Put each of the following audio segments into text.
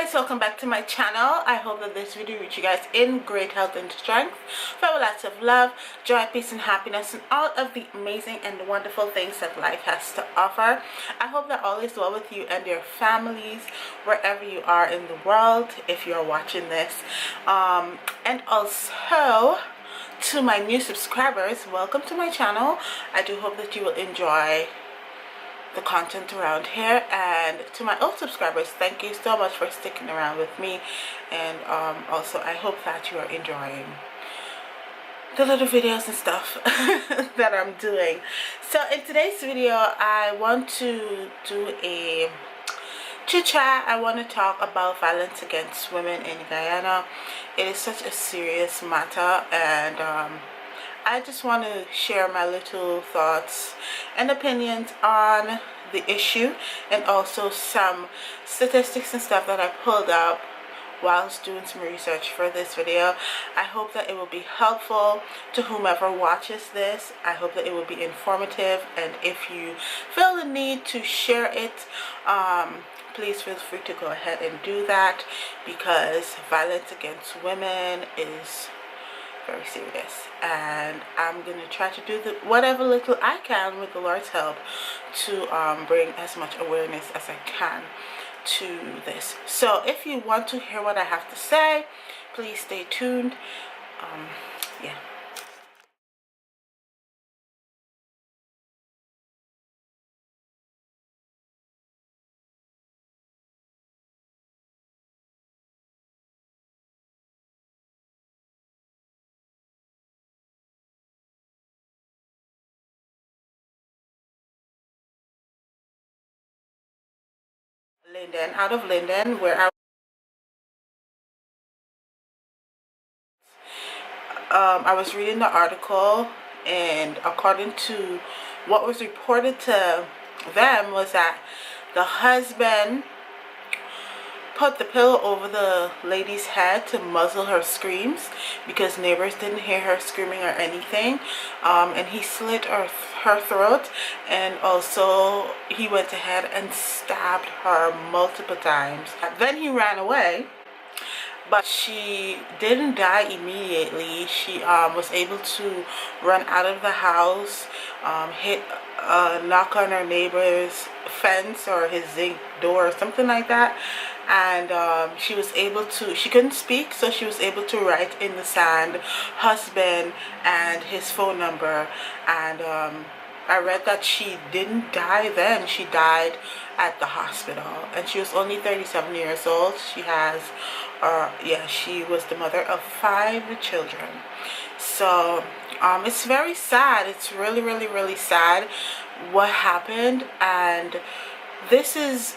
Guys, welcome back to my channel. I hope that this video reaches you guys in great health and strength, filled with lots of love, joy, peace and happiness, and all of the amazing and wonderful things that life has to offer. I hope that all is well with you and your families wherever you are in the world, if you are watching this. And also to my new subscribers, welcome to my channel. I do hope that you will enjoy the content around here, and to my old subscribers, thank you so much for sticking around with me. And also I hope that you are enjoying the little videos and stuff that I'm doing. So in today's video, I want to do a chit chat. I want to talk about violence against women in Guyana. It is such a serious matter, and I just want to share my little thoughts and opinions on the issue, and also some statistics and stuff that I pulled up whilst doing some research for this video. I hope that it will be helpful to whomever watches this. I hope that it will be informative, and if you feel the need to share it, please feel free to go ahead and do that, because violence against women is very serious, and I'm gonna try to do whatever little I can with the Lord's help to bring as much awareness as I can to this. So if you want to hear what I have to say, please stay tuned. Yeah. Linden, out of Linden, where I was reading the article, and according to what was reported to them was that the husband put the pillow over the lady's head to muzzle her screams because neighbors didn't hear her screaming or anything, and he slit her throat, and also he went ahead and stabbed her multiple times. Then he ran away, but she didn't die immediately. She was able to run out of the house, hit a knock on her neighbor's fence or his zinc door or something like that, and she was able to, she couldn't speak, so she was able to write in the sand husband and his phone number. And I read that she didn't die then, she died at the hospital, and she was only 37 years old. She has she was the mother of 5 children. So it's very sad. It's really sad what happened, and this is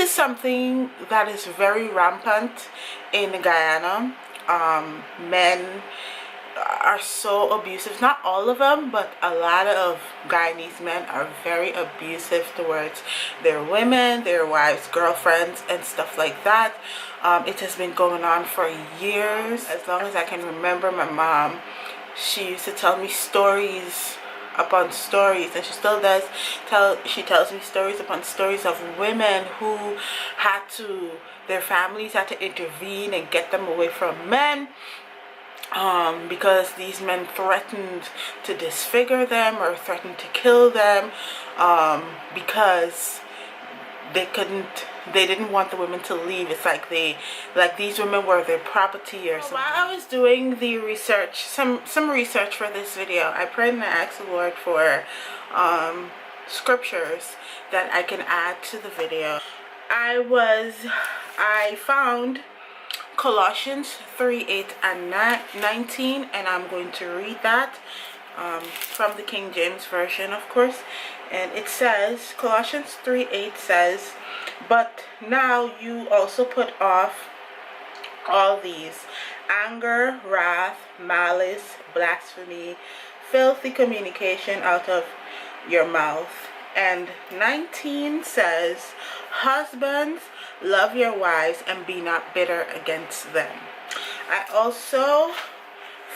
something that is very rampant in Guyana. Men are so abusive. Not all of them, but a lot of Guyanese men are very abusive towards their women, their wives, girlfriends, and stuff like that. It has been going on for years. As long as I can remember, my mom, she used to tell me stories upon stories, and she still does. She tells me stories upon stories of women who had to, their families had to intervene and get them away from men, because these men threatened to disfigure them or threatened to kill them, because they didn't want the women to leave. It's like these women were their property or something. While I was doing the research, some research for this video, I prayed and I asked the Lord for scriptures that I can add to the video. I found Colossians 3:8 and 19, and I'm going to read that from the King James Version, of course. And it says, Colossians 3:8 says, "But now you also put off all these: anger, wrath, malice, blasphemy, filthy communication out of your mouth." And 19 says, "Husbands, love your wives and be not bitter against them." I also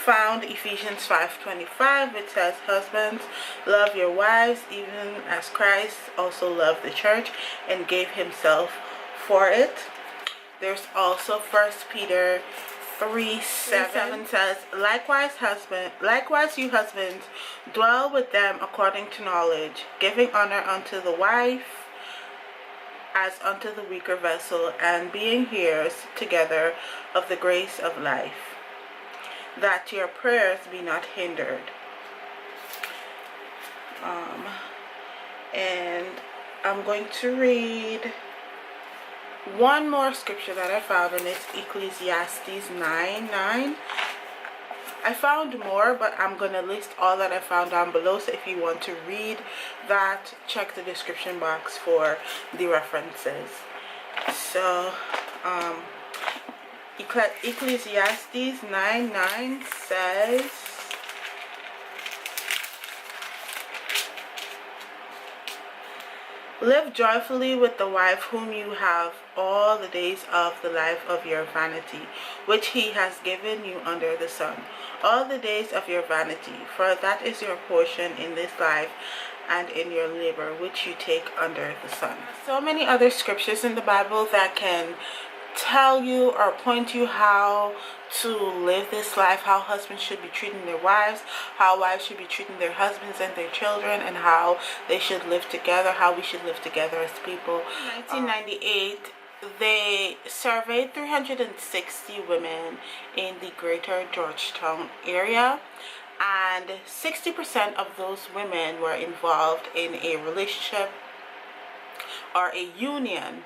found Ephesians 5:25. It says, "Husbands, love your wives even as Christ also loved the church and gave himself for it." There's also 1 Peter 3:7 says, likewise you husbands, dwell with them according to knowledge, giving honor unto the wife as unto the weaker vessel, and being heirs together of the grace of life, that your prayers be not hindered. And I'm going to read one more scripture that I found, and it's Ecclesiastes 9:9. I found more, but I'm going to list all that I found down below, so if you want to read that, check the description box for the references. So, Ecclesiastes 9:9 says, live joyfully with the wife whom you have all the days of the life of your vanity, which he has given you under the sun, all the days of your vanity, for that is your portion in this life and in your labor which you take under the sun. So many other scriptures in the Bible that can tell you or point you how to live this life, how husbands should be treating their wives, how wives should be treating their husbands and their children, and how they should live together, how we should live together as people. In 1998, they surveyed 360 women in the greater Georgetown area, and 60% of those women were involved in a relationship or a union.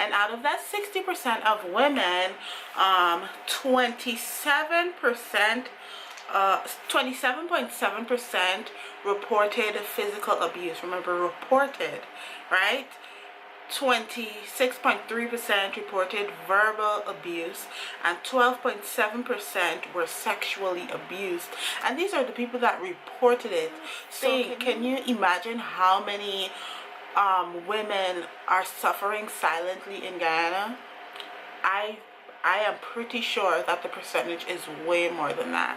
And out of that 60% of women, 27.7% reported physical abuse. Remember, reported, right? 26.3% reported verbal abuse, and 12.7% were sexually abused. And these are the people that reported it. So can you imagine how many women are suffering silently in Guyana? I am pretty sure that the percentage is way more than that.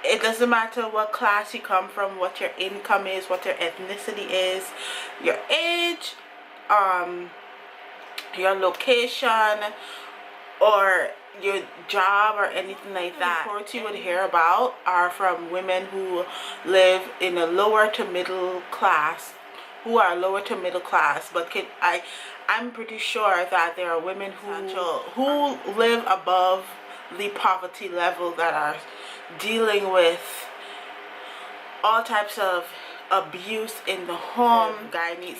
It doesn't matter what class you come from, what your income is, what your ethnicity is, your age, your location, or your job, or anything like that. Reports you would hear about are from women who live in a lower to middle class, but I'm pretty sure that there are women who live above the poverty level that are dealing with all types of abuse in the home.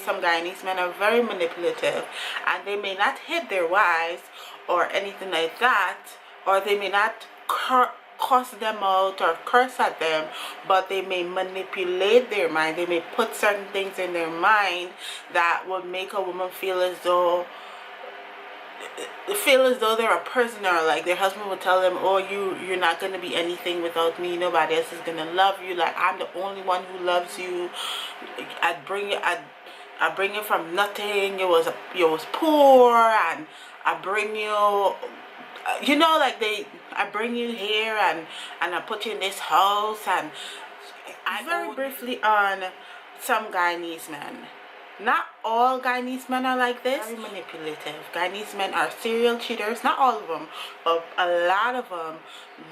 Some Guyanese men are very manipulative, and they may not hit their wives or anything like that, or they may not cuss them out or curse at them, but they may manipulate their mind. They may put certain things in their mind that would make a woman feel as though they're a prisoner. Like their husband would tell them, oh, you're not going to be anything without me, nobody else is going to love you, like I'm the only one who loves you. I bring you from nothing. You was poor, and I bring you, you know, like I bring you here, and I put you in this house. And very briefly on some Guyanese men. Not all Guyanese men are like this. Very manipulative. Guyanese men are serial cheaters. Not all of them, but a lot of them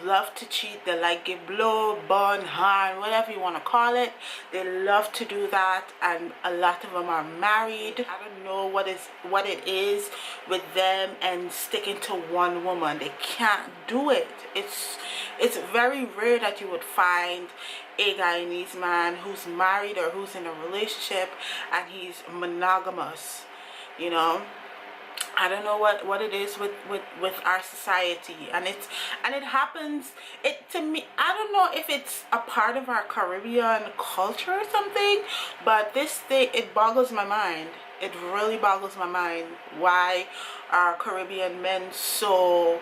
love to cheat. They like give blow, burn, hand, whatever you want to call it. They love to do that, and a lot of them are married. I don't know what it is with them and sticking to one woman. They can't do it. It's very rare that you would find a Guyanese man who's married or who's in a relationship and he's monogamous. You know, I don't know what it is with our society, and it happens. To me, I don't know if it's a part of our Caribbean culture or something, but this thing, it boggles my mind. It really boggles my mind why are Caribbean men so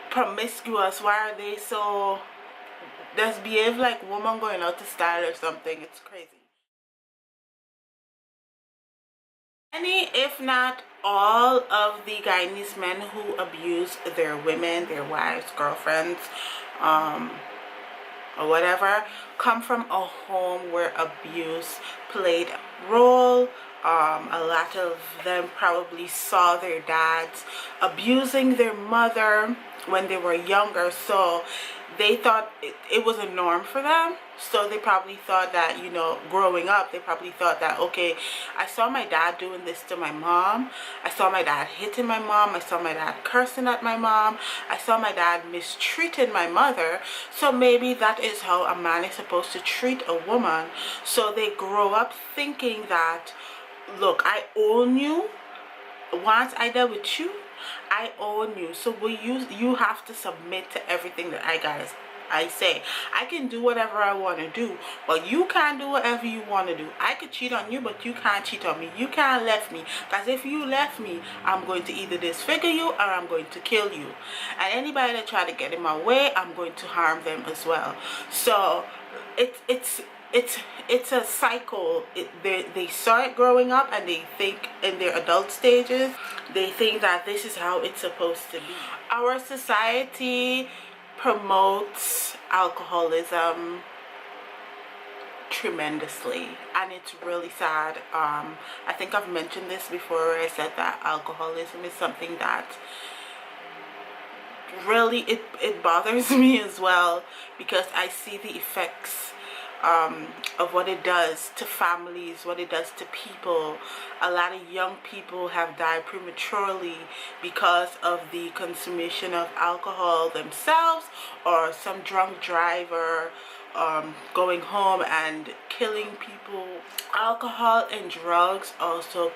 promiscuous. Why are they so just behave like woman going out to style or something? It's crazy. Many, if not all, of the Guyanese men who abuse their women, their wives, girlfriends, or whatever, come from a home where abuse played a role. A lot of them probably saw their dads abusing their mother when they were younger, so they thought it was a norm for them. So they probably thought that, you know, growing up, they probably thought that, okay, I saw my dad doing this to my mom, I saw my dad hitting my mom, I saw my dad cursing at my mom, I saw my dad mistreating my mother, so maybe that is how a man is supposed to treat a woman. So they grow up thinking that, look, I own you. Once I dealt with you, I own you. So you have to submit to everything that I say. I can do whatever I want to do, but you can't do whatever you want to do. I could cheat on you, but you can't cheat on me. You can't left me, because if you left me, I'm going to either disfigure you or I'm going to kill you. And anybody that try to get in my way, I'm going to harm them as well. So it's a cycle. They saw it growing up, and they think in their adult stages, they think that this is how it's supposed to be. Our society promotes alcoholism tremendously, and it's really sad. I think I've mentioned this before, where I said that alcoholism is something that really it bothers me as well, because I see the effects of what it does to families, what it does to people. A lot of young people have died prematurely because of the consumption of alcohol themselves, or some drunk driver going home and killing people. Alcohol and drugs also,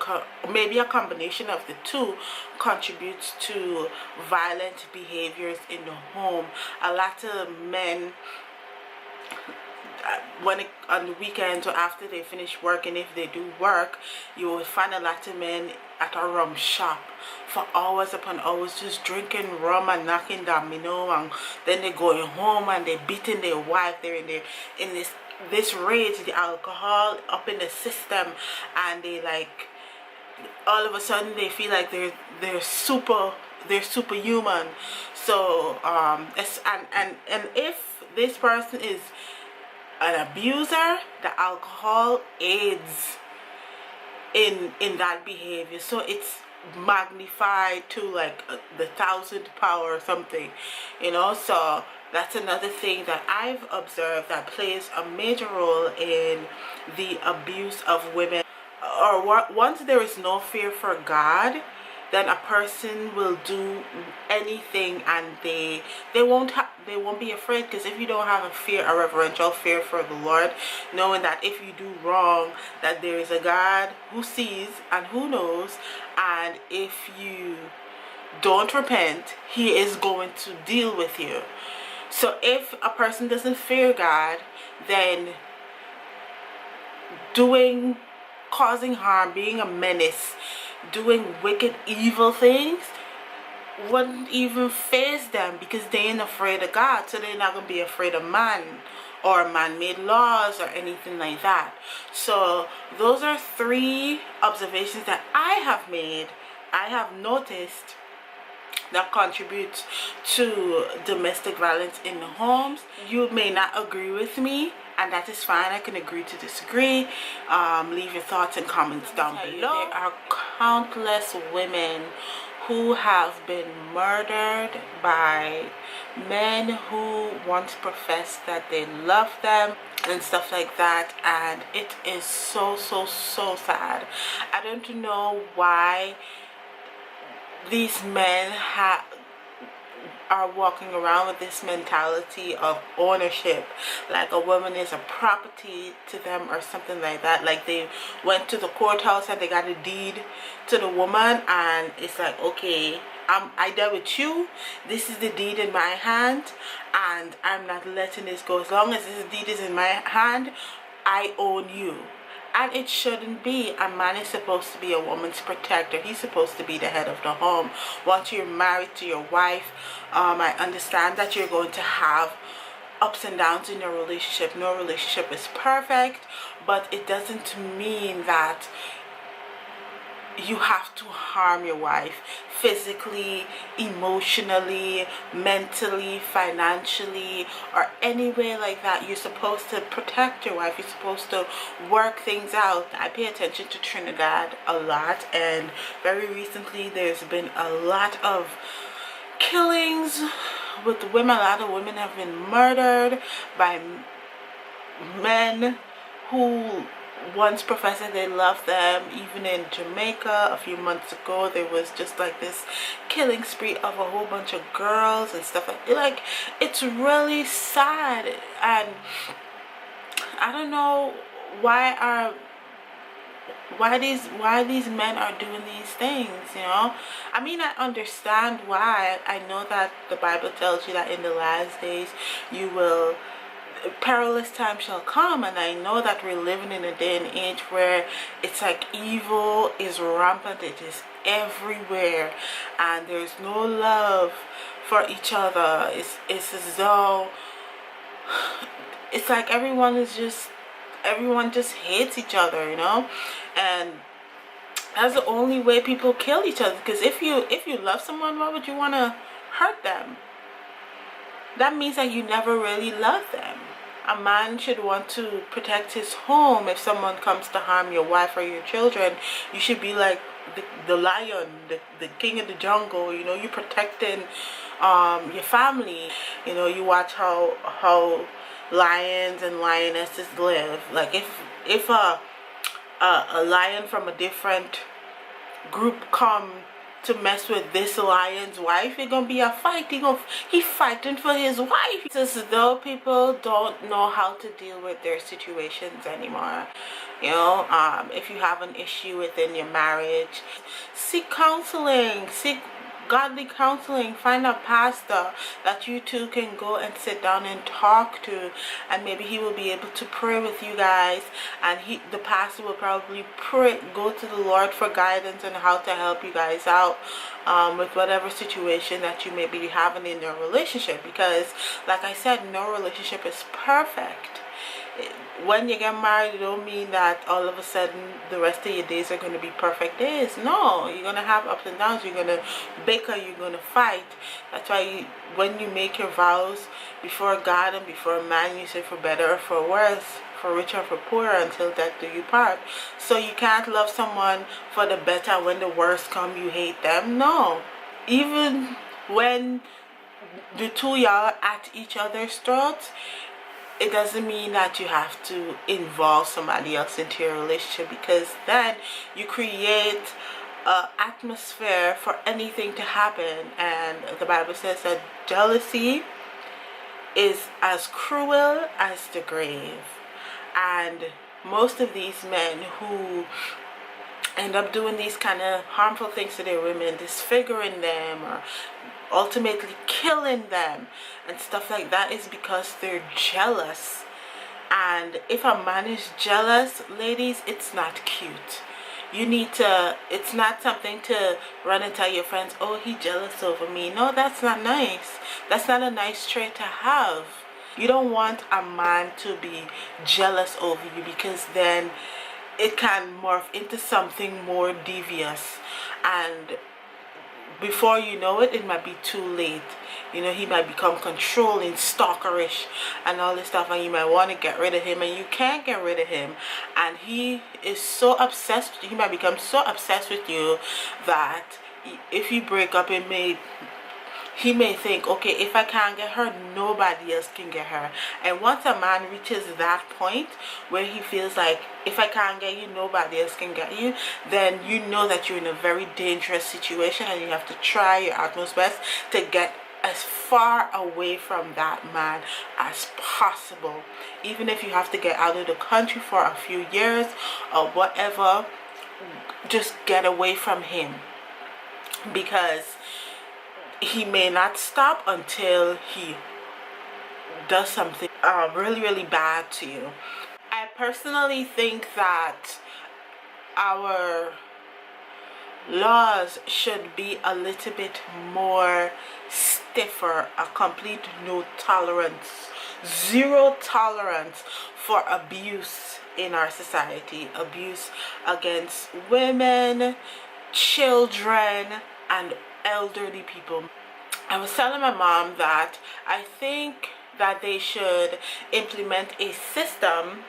maybe a combination of the two, contributes to violent behaviors in the home. A lot of men, on the weekends or after they finish working, if they do work, you will find a lot of men at a rum shop for hours upon hours, just drinking rum and knocking domino, and then they're going home and they're beating their wife. They're in this rage, the alcohol up in the system, and they like, all of a sudden they feel like they're superhuman. So and if this person is an abuser, the alcohol aids in that behavior, so it's magnified to like the 1,000th power or something, you know. So that's another thing that I've observed that plays a major role in the abuse of women. Or once there is no fear for God, then a person will do anything, and they won't be afraid. Because if you don't have a reverential fear for the Lord, knowing that if you do wrong, that there is a God who sees and who knows, and if you don't repent, he is going to deal with you. So if a person doesn't fear God, then causing harm, being a menace, doing wicked, evil things wouldn't even faze them, because they ain't afraid of God. So they're not going to be afraid of man or man-made laws or anything like that. So those are 3 observations that I have noticed that contributes to domestic violence in the homes. You may not agree with me, and that is fine. I can agree to disagree. Leave your thoughts and comments down below. There are countless women who have been murdered by men who once professed that they love them and stuff like that, and it is so sad. I don't know why these men are walking around with this mentality of ownership, like a woman is a property to them or something like that. Like they went to the courthouse and they got a deed to the woman, and it's like, okay, I dealt with you, this is the deed in my hand, and I'm not letting this go. As long as this deed is in my hand, I own you. And it shouldn't be. A man is supposed to be a woman's protector. He's supposed to be the head of the home. Once you're married to your wife, I understand that you're going to have ups and downs in your relationship. No relationship is perfect, but it doesn't mean that you have to harm your wife physically, emotionally, mentally, financially, or any way like that. You're supposed to protect your wife. You're supposed to work things out. I pay attention to Trinidad a lot, and very recently there's been a lot of killings with women. A lot of women have been murdered by men who once professed that they love them. Even in Jamaica a few months ago, there was just like this killing spree of a whole bunch of girls and stuff like it's really sad. And I don't know why these men are doing these things, you know. I mean, I understand why. I know that the Bible tells you that in the last days perilous time shall come, and I know that we're living in a day and age where it's like evil is rampant. It is everywhere, and there's no love for each other. It's as though it's like everyone just hates each other, you know. And that's the only way people kill each other, because if you love someone, why would you want to hurt them? That means that you never really love them. A man should want to protect his home. If someone comes to harm your wife or your children, you should be like the lion, the king of the jungle, you know. You're protecting your family. You know, you watch how lions and lionesses live. Like if a lion from a different group come to mess with this lion's wife, it's gonna be a fight. He fighting for his wife. It's as though people don't know how to deal with their situations anymore. You know, if you have an issue within your marriage, seek counseling, seek godly counseling. Find a pastor that you two can go and sit down and talk to, and maybe he will be able to pray with you guys, and the pastor will probably go to the Lord for guidance on how to help you guys out with whatever situation that you may be having in your relationship. Because like I said, no relationship is perfect. When you get married, it don't mean that all of a sudden the rest of your days are going to be perfect days. No, you're going to have ups and downs. You're going to bicker. You're going to fight. That's why when you make your vows before God and before man, you say for better or for worse, for richer or for poorer, until death do you part. So you can't love someone for the better. When the worst come, you hate them. No. Even when the two y'all at each other's throats, it doesn't mean that you have to involve somebody else into your relationship, because then you create an atmosphere for anything to happen. And the Bible says that jealousy is as cruel as the grave. And most of these men who end up doing these kind of harmful things to their women, disfiguring them or ultimately killing them and stuff like that, is because they're jealous. And if a man is jealous, ladies, it's not cute. It's not something to run and tell your friends, oh, he jealous over me. No, that's not nice. That's not a nice trait to have. You don't want a man to be jealous over you, because then it can morph into something more devious, and before you know it, it might be too late. You know, he might become controlling, stalkerish, and all this stuff, and you might want to get rid of him, and you can't get rid of him. And he is so obsessed with you, he might become so obsessed with you that if you break up, he may think, okay, if I can't get her, nobody else can get her. And once a man reaches that point where he feels like, if I can't get you, nobody else can get you, then you know that you're in a very dangerous situation, and you have to try your utmost best to get as far away from that man as possible. Even if you have to get out of the country for a few years or whatever, just get away from him, because he may not stop until he does something really, really bad to you. I personally think that our laws should be a little bit more stiffer. A complete no tolerance, zero tolerance for abuse in our society. Abuse against women, children, and elderly people. I was telling my mom that I think that they should implement a system,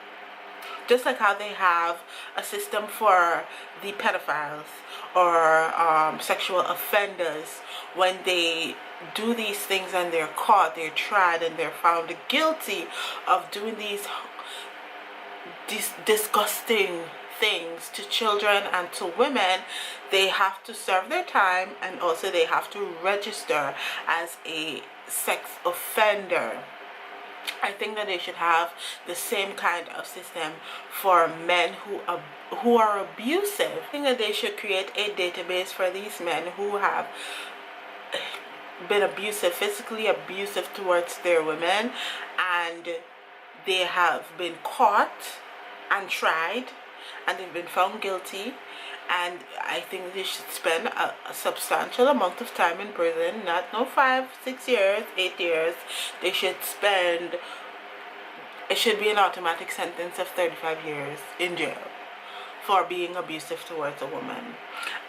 just like how they have a system for the pedophiles or sexual offenders. When they do these things and they're caught, they're tried, and they're found guilty of doing these disgusting things to children and to women, they have to serve their time, and also they have to register as a sex offender. I think that they should have the same kind of system for men who are abusive. I think that they should create a database for these men who have been abusive, physically abusive towards their women, and they have been caught and tried, and they've been found guilty. And I think they should spend a substantial amount of time in prison, not no 5, 6 years, 8 years. They should spend, it should be an automatic sentence of 35 years in jail for being abusive towards a woman.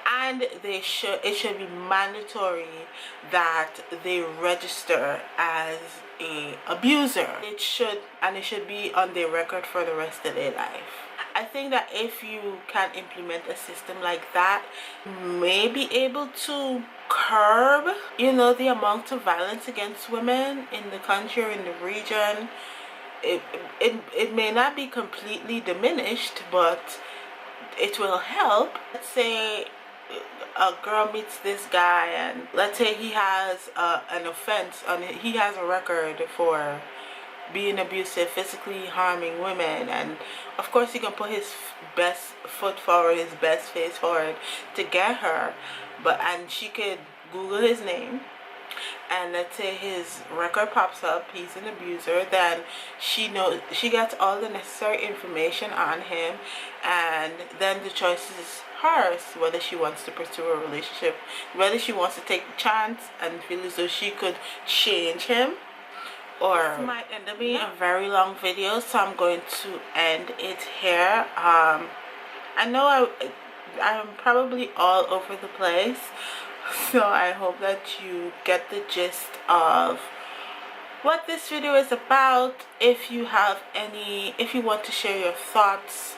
And it should be mandatory that they register as a abuser. It should be on their record for the rest of their life. I think that if you can implement a system like that, you may be able to curb, the amount of violence against women in the country or in the region. It may not be completely diminished, but it will help. Let's say a girl meets this guy, and let's say he has an offense, and he has a record for being abusive, physically harming women, and of course he can put his best foot forward, his best face forward to get her, and she could Google his name, and let's say his record pops up, he's an abuser, then she gets all the necessary information on him, and then the choice is hers, whether she wants to pursue a relationship, whether she wants to take the chance and feel as though she could change him. Or this might end up being a very long video, so I'm going to end it here. I know I'm probably all over the place, so I hope that you get the gist of what this video is about. If you want to share your thoughts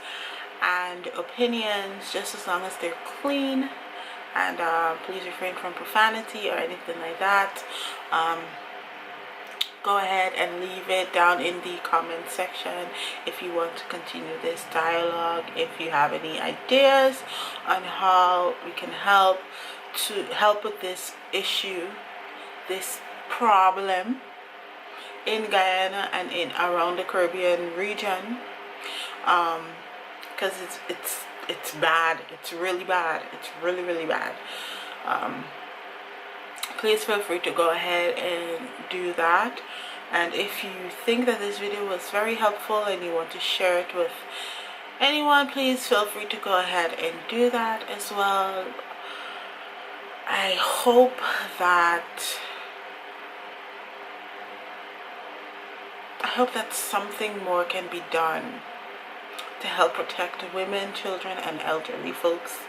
and opinions, just as long as they're clean, and please refrain from profanity or anything like that, go ahead and leave it down in the comment section if you want to continue this dialogue. If you have any ideas on how we can help with this issue, this problem in Guyana and around the Caribbean region, because it's bad. It's really bad. It's really, really bad. Please feel free to go ahead and do that. And if you think that this video was very helpful and you want to share it with anyone, please feel free to go ahead and do that as well. I hope that something more can be done to help protect women, children, and elderly folks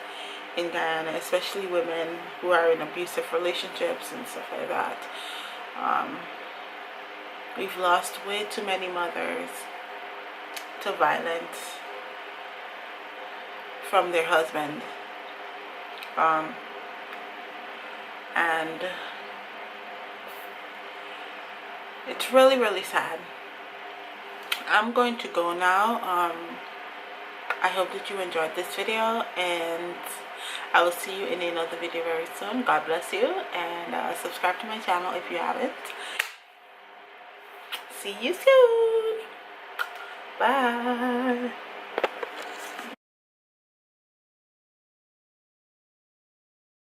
in Guyana, especially women who are in abusive relationships and stuff like that. We've lost way too many mothers to violence from their husband, and it's really, really sad. I'm going to go now. I hope that you enjoyed this video, and I will see you in another video very soon. God bless you, and subscribe to my channel if you haven't. See you soon. Bye.